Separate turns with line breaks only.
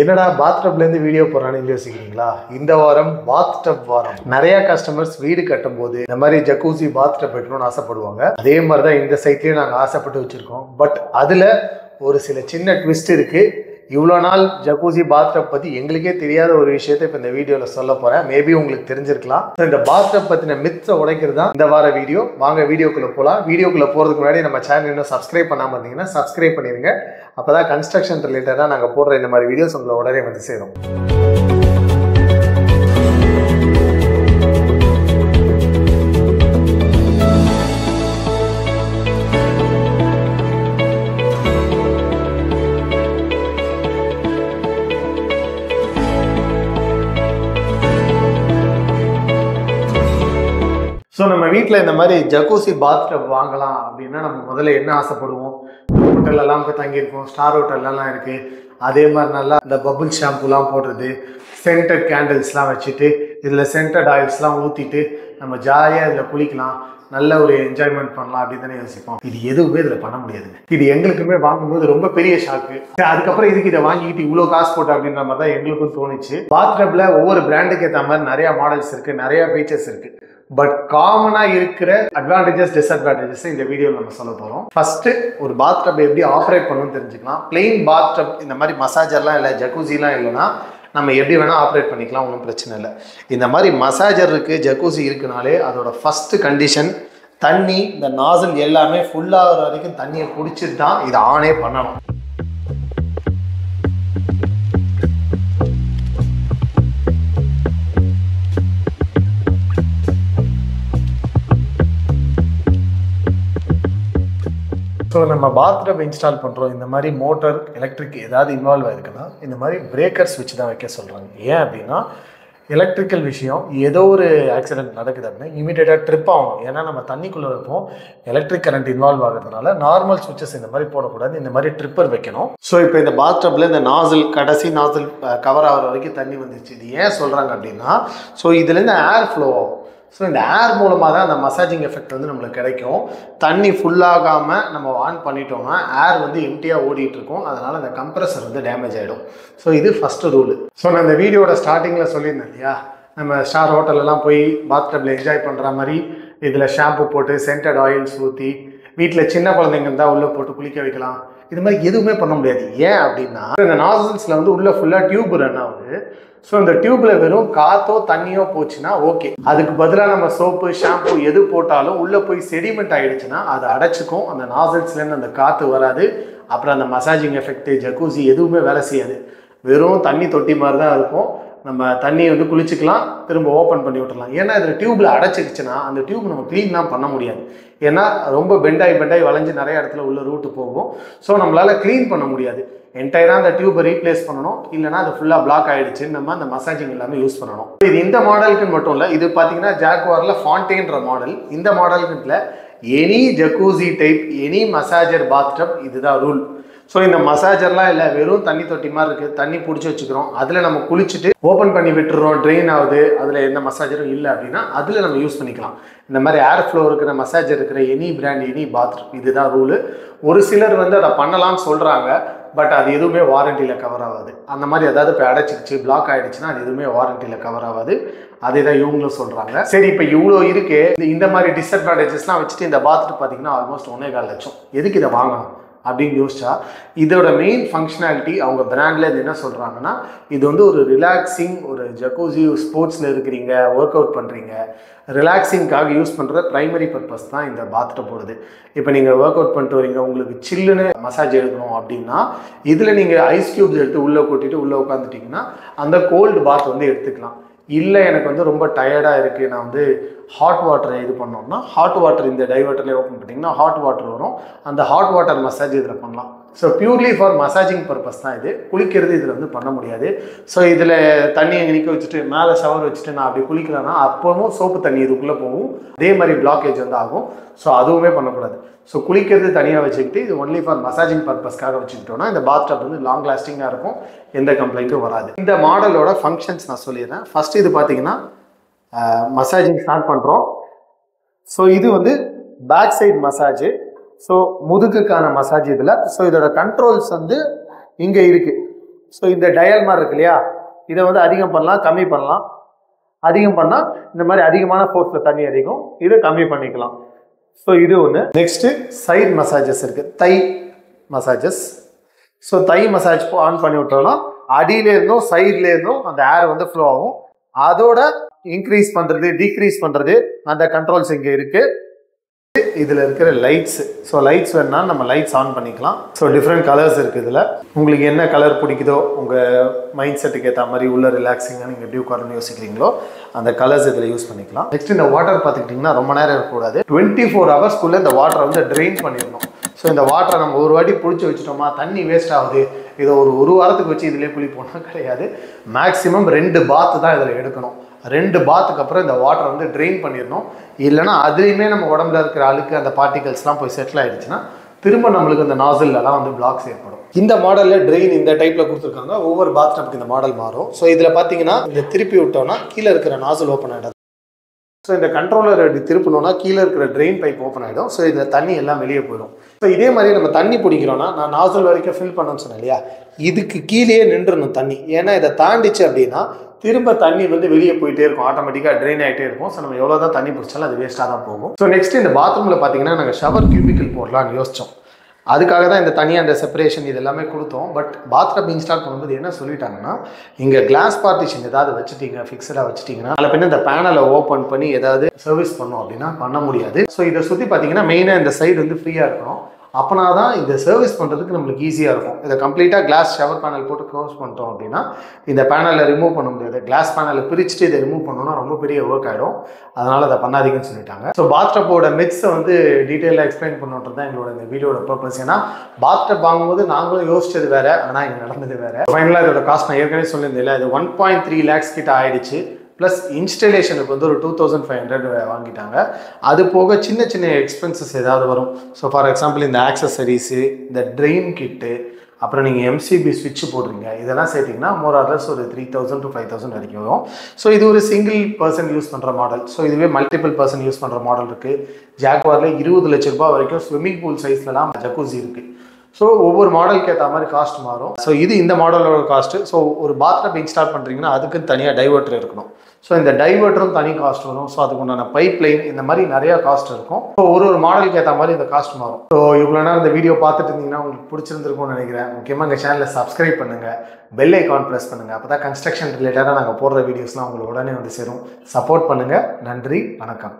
என்னடா பாத்டப்ல இருந்து வீடியோ போறான்னு யோசிக்கிறீங்களா? இந்த வாரம் பாத்டப் வாரம். நிறைய கஸ்டமர்ஸ் வீடு கட்டும் போது இந்த மாதிரி ஜக்கூசி பாத்டப் வைக்கணும்னு ஆசைப்படுவாங்க. அதே மாதிரி தான் இந்த சைட்லயும் நாங்கள் ஆசைப்பட்டு வச்சிருக்கோம். பட் அதுல ஒரு சில சின்ன ட்விஸ்ட் இருக்கு. இவ்வளோ நாள் ஜக்கூசி பாத்டப் பற்றி எங்களுக்கே தெரியாத ஒரு விஷயத்தை இப்போ இந்த வீடியோவில் சொல்ல போகிறேன். மேபி உங்களுக்கு தெரிஞ்சிருக்கலாம். இந்த பாத்டப் பற்றின மித்ஸை உடைக்கிறது தான் இந்த வார வீடியோ. வாங்க வீடியோக்குள்ளே போகலாம். வீடியோக்குள்ளே போகிறதுக்கு முன்னாடி நம்ம சேனல் இன்னும் சப்ஸ்கிரைப் பண்ணாமல் இருந்தீங்கன்னா சப்ஸ்கிரைப் பண்ணிடுங்க. அப்போ தான் கன்ஸ்ட்ரக்ஷன் ரிலேட்டடாக நாங்கள் போடுற இந்த மாதிரி வீடியோஸ் உங்களை உடனே வந்து சேரும். ஸோ நம்ம வீட்டில் இந்த மாதிரி ஜக்கூசி பாத்டப் வாங்கலாம் அப்படின்னா நம்ம முதல்ல என்ன ஆசைப்படுவோம்? ஹோட்டல்லாம் போய் தங்கியிருக்கோம், ஸ்டார் ஹோட்டல்லாம் இருக்குது. அதே மாதிரி நல்லா இந்த பபுள் ஷாம்புலாம் போடுறது, சென்டட் கேண்டில்ஸ்லாம் வச்சுட்டு இதில் சென்டட் ஆயில்ஸ்லாம் ஊற்றிட்டு நம்ம ஜாலியாக இதில் குளிக்கலாம், நல்ல ஒரு என்ஜாய்மெண்ட் பண்ணலாம் அப்படின்னு தானே யோசிப்போம். இது எதுவுமே இதில் பண்ண முடியாது. இது எங்களுக்குமே வாங்கும்போது ரொம்ப பெரிய ஷாக்கு. அதுக்கப்புறம் இதுக்கு இதை வாங்கிக்கிட்டு இவ்வளோ காசு போட்டு அப்படின்ற மாதிரி தான் எங்களுக்கும் தோணுச்சு. பாத்டப்ல ஒவ்வொரு பிராண்டுக்கு ஏற்ற மாதிரி நிறைய மாடல்ஸ் இருக்குது, நிறைய ஃபீச்சர்ஸ் இருக்குது. பட் காமனாக இருக்கிற அட்வான்டேஜஸ் டிஸ்அட்வான்டேஜஸ் இந்த வீடியோவில் நம்ம சொல்ல போகிறோம். ஃபர்ஸ்ட் ஒரு பாத்டப் எப்படி ஆப்ரேட் பண்ணணும்னு தெரிஞ்சுக்கலாம். பிளெயின் பாத்டப் இந்த மாதிரி மசாஜர்லாம் இல்லை, ஜக்கூசிலாம் இல்லைன்னா நம்ம எப்படி வேணால் ஆப்ரேட் பண்ணிக்கலாம், ஒன்றும் பிரச்சனை இல்லை. இந்த மாதிரி மசாஜர் இருக்குது, ஜக்கூசி இருக்குனாலே அதோட ஃபஸ்ட்டு கண்டிஷன் தண்ணி, இந்த நாசல் எல்லாமே ஃபுல்லாகிற வரைக்கும் தண்ணியை பிடிச்சிட்டு தான் இதை ஆனே பண்ணணும். ஸோ நம்ம பாத்டப் இன்ஸ்டால் பண்ணுறோம், இந்த மாதிரி மோட்டர் எலக்ட்ரிக் ஏதாவது இன்வால்வ் ஆகிருக்குன்னா இந்த மாதிரி பிரேக்கர் ஸ்விட்ச் தான் வைக்க சொல்கிறாங்க. ஏன் அப்படின்னா எலக்ட்ரிக்கல் விஷயம் ஏதோ ஒரு ஆக்சிடென்ட் நடக்குது அப்படின்னா இமீடியட்டாக ட்ரிப் ஆகும். ஏன்னா நம்ம தண்ணிக்குள்ளே இருப்போம், எலக்ட்ரிக் கரண்ட் இன்வால்வ் ஆகிறதுனால நார்மல் ஸ்விட்சஸ் இந்த மாதிரி போடக்கூடாது, இந்த மாதிரி ட்ரிப்பர் வைக்கணும். ஸோ இப்போ இந்த பாத்டப்பில் இந்த நாசில் கடைசி நாசில் கவர் ஆகிற வரைக்கும் தண்ணி வந்துருச்சு. இது ஏன் சொல்கிறாங்க அப்படின்னா ஸோ இதுலேருந்து ஏர் ஃப்ளோ ஆகும். ஸோ இந்த ஏர் மூலமாக தான் அந்த மசாஜிங் எஃபெக்ட் வந்து நம்மளுக்கு கிடைக்கும். தண்ணி ஃபுல்லாகாமல் நம்ம ஆன் பண்ணிட்டோம்னா ஏர் வந்து எம்டியாக ஓடிட்டு இருக்கும், அதனால் அந்த கம்ப்ரஸர் வந்து டேமேஜ் ஆகிடும். ஸோ இது ஃபஸ்ட்டு ரூலு. ஸோ நான் இந்த வீடியோட ஸ்டார்டிங்கில் சொல்லியிருந்தேன் இல்லையா, நம்ம ஸ்டார் ஹோட்டலெல்லாம் போய் பாத்டப்பில் என்ஜாய் பண்ணுற மாதிரி இதில் ஷாம்பு போட்டு சென்டட் ஆயில்ஸ் ஊற்றி வீட்டில் சின்ன குழந்தைங்க இருந்தால் உள்ளே போட்டு குளிக்க வைக்கலாம். இது மாதிரி எதுவுமே பண்ண முடியாது. ஏன் அப்படின்னா இந்த நாசல்ஸில் வந்து உள்ளே ஃபுல்லாக டியூப் ரன் ஆகுது. ஸோ இந்த டியூப்பில் வெறும் காற்றோ தண்ணியோ போச்சுன்னா ஓகே, அதுக்கு பதிலாக நம்ம சோப்பு ஷாம்பு எது போட்டாலும் உள்ளே போய் செடிமெண்ட் ஆகிடுச்சுன்னா அதை அடைச்சிக்கும். அந்த நாசல்ஸ்லேருந்து அந்த காற்று வராது. அப்புறம் அந்த மசாஜிங் எஃபெக்ட்டு ஜக்கூசி எதுவுமே வேலை செய்யாது. வெறும் தண்ணி தொட்டி மாதிரி தான் இருக்கும். நம்ம தண்ணியை வந்து குளிச்சுக்கலாம், திரும்ப ஓப்பன் பண்ணி விட்டுடலாம். ஏன்னா இதில் டியூப்பில் அடைச்சிக்கிச்சுன்னா அந்த டியூப் நம்ம க்ளீன்லாம் பண்ண முடியாது. ஏன்னா ரொம்ப பெண்டாகி வளைஞ்சு நிறைய இடத்துல உள்ள ரூட்டு போகும். ஸோ நம்மளால் க்ளீன் பண்ண முடியாது. என்டையராக அந்த டியூப்பை ரீப்ளேஸ் பண்ணணும், இல்லைனா அது ஃபுல்லாக பிளாக் ஆகிடுச்சு, நம்ம அந்த மசாஜிங் எல்லாமே யூஸ் பண்ணணும். இது இந்த மாடலுக்குன்னு மட்டும் இல்லை, இது பார்த்தீங்கன்னா ஜாக்வாரில் ஃபாண்டேன்ற மாடல். இந்த மாடலுக்குல any jacuzzi type any massager bathtub இதுதான் ரூல். ஸோ இந்த மசாஜர்லாம் இல்லை, வெறும் தண்ணி தொட்டி மாதிரி இருக்குது, தண்ணி பிடிச்சி வச்சுக்கிறோம், அதில் நம்ம குளிச்சுட்டு ஓப்பன் பண்ணி விட்டுறோம், ட்ரெயின் ஆகுது, அதில் எந்த மசாஜரும் இல்லை அப்படின்னா அதில் நம்ம யூஸ் பண்ணிக்கலாம். இந்த மாதிரி ஏர் ஃப்ளோ இருக்கிற மசாஜர் இருக்கிற எனி பிராண்ட் எனி பாத்ரூம் இதுதான் ரூலு. ஒரு சிலர் வந்து அதை பண்ணலாம்னு சொல்கிறாங்க, பட் அது எதுவுமே வாரண்டியில் கவர் ஆகாது. அந்த மாதிரி ஏதாவது இப்போ அடைச்சிக்கிச்சு பிளாக் ஆகிடுச்சுன்னா அது எதுவுமே வாரண்டியில் கவர் ஆகாது. அதே தான் இவங்களும் சொல்கிறாங்க. சரி, இப்போ இவ்வளோ இருக்கு, இந்த மாதிரி டிஸ்அட்வான்டேஜஸ்லாம் வச்சுட்டு இந்த பாத்ரூம் பார்த்தீங்கன்னா ஆல்மோஸ்ட் 1.25 லட்சம். எதுக்கு இதை வாங்கணும் அப்படின்னு யோசிச்சா இதோட மெயின் ஃபங்க்ஷனாலிட்டி அவங்க பிராண்டில் இது என்ன சொல்கிறாங்கன்னா, இது வந்து ஒரு ரிலாக்ஸிங், ஒரு ஜக்கூசி ஸ்போர்ட்ஸில் இருக்கிறீங்க, ஒர்க் அவுட் பண்ணுறீங்க, ரிலாக்ஸிங்காக யூஸ் பண்ணுற ப்ரைமரி பர்பஸ் தான் இந்த பாத்டப் போடுது. இப்போ நீங்கள் ஒர்க் அவுட் பண்ணிட்டு வரீங்க, உங்களுக்கு சில்லுன்னு மசாஜ் எடுக்கணும் அப்படின்னா இதில் நீங்கள் ஐஸ் க்யூப்ஸ் எடுத்து உள்ளே கொட்டிட்டு உள்ளே உட்காந்துட்டிங்கன்னா அந்த கோல்டு பாத் வந்து எடுத்துக்கலாம். இல்லை எனக்கு வந்து ரொம்ப டயர்டாக இருக்குது, நான் வந்து ஹாட் வாட்டரை இது பண்ணோம்னா ஹாட் வாட்டர் இந்த டைவர்ட்டர்லேயே ஓப்பன் பண்ணிங்கன்னா ஹாட் வாட்டர் வரும், அந்த ஹாட் வாட்டர் மசாஜ் இதில் பண்ணலாம். So purely for massaging purpose தான் இது. குளிக்கிறது இதில் வந்து பண்ண முடியாது. ஸோ இதில் தண்ணி எங்கே நிற்க வச்சுட்டு மேலே ஷவர் வச்சுட்டு நான் அப்படி குளிக்கிறேன்னா அப்போவும் சோப்பு தண்ணி இதுக்குள்ளே போகும், அதே மாதிரி பிளாக்கேஜ் வந்து ஆகும். ஸோ அதுவுமே பண்ணக்கூடாது. ஸோ குளிக்கிறது தனியாக வச்சுக்கிட்டு இது ஒன்லி ஃபார் மசாஜிங் பர்பஸ்க்காக வச்சுக்கிட்டோம்னா இந்த பாத்டப் வந்து லாங் லாஸ்டிங்காக இருக்கும், எந்த கம்ப்ளைண்ட்டும் வராது. இந்த மாடலோட ஃபங்க்ஷன்ஸ் நான் சொல்லிடுறேன். ஃபஸ்ட்டு இது பார்த்தீங்கன்னா மசாஜிங் ஸ்டார்ட் பண்ணுறோம். ஸோ இது வந்து பேக் சைட் மசாஜ். ஸோ முதுகுக்கான மசாஜ் இதில். ஸோ இதோட கண்ட்ரோல்ஸ் வந்து இங்கே இருக்குது. ஸோ இந்த டயல் மாதிரி இருக்கு இல்லையா, இதை வந்து அதிகம் பண்ணலாம், கம்மி பண்ணலாம். அதிகம் பண்ணால் இந்த மாதிரி அதிகமான ஃபோர்ஸில் தண்ணி அதிகம், இதை கம்மி பண்ணிக்கலாம். ஸோ இது ஒன்று. நெக்ஸ்ட்டு சைட் மசாஜஸ் இருக்குது, thigh massages. So thigh massage on பண்ணி விட்டோம்னா அடியிலேருந்தும் சைட்லேருந்தும் அந்த ஏர் வந்து ஃப்ளோ ஆகும். அதோட இன்க்ரீஸ் பண்ணுறது டிக்ரீஸ் பண்ணுறது அந்த கண்ட்ரோல்ஸ் இங்கே இருக்குது. இதில் இருக்கிற லைட்ஸ், ஸோ லைட்ஸ் வேணுன்னா நம்ம லைட்ஸ் ஆன் பண்ணிக்கலாம். ஸோ டிஃப்ரெண்ட் கலர்ஸ் இருக்குது இதில். உங்களுக்கு என்ன கலர் பிடிக்குதோ உங்கள் மைண்ட் செட்டுக்கு ஏற்ற மாதிரி உள்ள ரிலாக்ஸிங்காக நீங்கள் எப்படி உட்காரணும்னு யோசிக்கிறீங்களோ அந்த கலர்ஸ் இதில் யூஸ் பண்ணிக்கலாம். நெக்ஸ்ட் இந்த வாட்டர் பார்த்துக்கிட்டிங்கன்னா ரொம்ப நேரம் இருக்கக்கூடாது. 24 ஹவர்ஸ்க்குள்ளே இந்த வாட்டரை வந்து ட்ரெயின் பண்ணிடணும். ஸோ இந்த வாட்டரை நம்ம ஒரு வாட்டி பிடிச்சி வச்சுட்டோமா தண்ணி வேஸ்ட் ஆகுது, இதை ஒரு வாரத்துக்கு வச்சு இதிலே குளிப்போம்னா கிடையாது. மேக்ஸிமம் 2 பாத்து தான் இதில் எடுக்கணும். 2 பாத்துக்கு அப்புறம் இந்த வாட்டரை வந்து ட்ரெயின் பண்ணிடணும். இல்லைனா அதுலேயுமே நம்ம உடம்புல இருக்கிற அழுக்கு அந்த பார்ட்டிகல்ஸ்லாம் போய் செட்டில் ஆகிடுச்சுன்னா திரும்ப நம்மளுக்கு இந்த நாசில்லாம் வந்து பிளாக்ஸ் ஏற்படும். இந்த மாடலில் ட்ரெயின் இந்த டைப்பில் கொடுத்துருக்காங்க. ஒவ்வொரு பாத் டப்புக்கு இந்த மாடல் மாறும். ஸோ இதில் பார்த்தீங்கன்னா இந்த திருப்பி விட்டோம்னா கீழே இருக்கிற நாசில் ஓப்பன் ஆகிடும். ஸோ இந்த கண்ட்ரோலர் அப்படி திருப்பணும்னா கீழே இருக்கிற ட்ரெயின் பைப் ஓப்பன் ஆகிடும். ஸோ இதில் தண்ணி எல்லாம் வெளியே போயிடும். ஸோ இதே மாதிரி நம்ம தண்ணி பிடிக்கிறோன்னா நான் நாசில் வரைக்கும் ஃபில் பண்ணணும்னு சொன்னேன் இல்லையா, இதுக்கு கீழேயே நின்றுணும் தண்ணி. ஏன்னா இதை தாண்டிச்சு அப்படின்னா திரும்ப தண்ணி வந்து வெளியே போயிட்டே இருக்கும், ஆட்டோமேட்டிக்காக ட்ரெயின் ஆகிட்டே இருக்கும். ஸோ நம்ம எவ்வளோ தான் தண்ணி பிடிச்சாலும் அது வேஸ்ட்டாக தான் போகும். ஸோ நெக்ஸ்ட் இந்த பாத்ரூமில் பார்த்தீங்கன்னா நாங்கள் ஷவர் கியூபிக்கல் போடலான்னு யோசித்தோம். அதுக்காக தான் இந்த தனியாக அந்த செப்பரேஷன் இது எல்லாமே கொடுத்தோம். பட் பாத்ரூம் இன்ஸ்டால் பண்ணும்போது என்ன சொல்லிட்டாங்கன்னா, இங்கே கிளாஸ் பார்ட்டிஷன் ஏதாவது வச்சுட்டீங்க, ஃபிக்ஸடாக வச்சுட்டிங்கன்னா அதில் பின்ன இந்த பேனலை ஓப்பன் பண்ணி ஏதாவது சர்வீஸ் பண்ணோம் அப்படின்னா பண்ண முடியாது. ஸோ இதை சுற்றி பார்த்தீங்கன்னா மெயினாக இந்த சைடு வந்து ஃப்ரீயாக இருக்கணும். அப்போனா தான் இந்த சர்வீஸ் பண்ணுறதுக்கு நம்மளுக்கு ஈஸியாக இருக்கும். இதை கம்ப்ளீட்டாக கிளாஸ் ஷவர் பேனல் போட்டு க்ளோஸ் பண்ணிட்டோம் அப்படின்னா இந்த பேனலை ரிமூவ் பண்ண முடியாது. கிளாஸ் பேனலை பிரிச்சுட்டு இதை ரிமூவ் பண்ணோம்னா ரொம்ப பெரிய ஒர்க் ஆகிடும். அதனால் அதை பண்ணாதீங்கன்னு சொல்லிட்டாங்க. ஸோ பாத்டப்போட மிக்ஸை வந்து டீட்டெயிலாக எக்ஸ்பிளைன் பண்ணுறது தான் எங்களோட இந்த வீடியோட பர்பஸ். ஏன்னா பாத்டப் வாங்கும்போது நாங்களும் யோசிச்சது வேறு, ஆனால் இங்கே நடந்தது வேறு. ஃபைனலாக இதோட காஸ்ட் நான் ஏற்கனவே சொல்லியிருந்தேன் இல்லை, இது 1.3 lakhs கிட்ட ஆயிடுச்சு. ப்ளஸ் இன்ஸ்டலேஷனுக்கு வந்து ஒரு 2500 வாங்கிட்டாங்க. அது போக சின்ன சின்ன எக்ஸ்பென்சஸ் ஏதாவது வரும். ஸோ ஃபார் எக்ஸாம்பிள் இந்த ஆக்சசரிஸு, இந்த ட்ரெயின் கிட்டு, அப்புறம் நீங்கள் எம்சிபி ஸ்விட்ச் போடுறீங்க, இதெல்லாம் சேர்த்திங்கன்னா மோர் ஆர் லெஸ் ஒரு 3000 to 5000 வரைக்கும் வரும். ஸோ இது ஒரு சிங்கிள் பர்சன் யூஸ் பண்ணுற மாடல். ஸோ இதுவே மல்டிபிள் பர்சன் யூஸ் பண்ணுற மாடல் இருக்குது. ஜாக்வாரில் 20 லட்ச ரூபாய் வரைக்கும் ஸ்விம்மிங் பூல் சைஸ்லலாம் ஜக்கூசி இருக்குது. ஸோ ஒவ்வொரு மாடலுக்கு ஏற்ற மாதிரி காஸ்ட் மாறும். ஸோ இது இந்த மாடலோட காஸ்ட்டு. ஸோ ஒரு பாத்ரூம் இன்ஸ்டால் பண்ணுறீங்கன்னா அதுக்கு தனியாக டைவர்ட்டர் இருக்கணும். ஸோ இந்த டைவர்ட்டரும் தனி காஸ்ட் வரும். ஸோ அதுக்கு உண்டான பைப் லைன் இந்த மாதிரி நிறையா காஸ்ட் இருக்கும். ஸோ ஒரு மாடலுக்கு ஏற்ற மாதிரி இந்த காஸ்ட் மாறும். ஸோ இவ்வளோ நேரம் இந்த வீடியோ பார்த்துட்டு இருந்தீங்கன்னா உங்களுக்கு பிடிச்சிருந்துருக்கும்னு நினைக்கிறேன். முக்கியமாக எங்கள் சேனலை சப்ஸ்கிரைப் பண்ணுங்கள், பெல் ஐக்கான் ப்ரெஸ் பண்ணுங்கள். அப்போ தான் கன்ஸ்ட்ரக்ஷன் ரிலேட்டடாக நாங்கள் போடுற வீடியோஸ்லாம் உங்களுக்கு உடனே வந்து சேரும். சப்போர்ட் பண்ணுங்கள். நன்றி, வணக்கம்.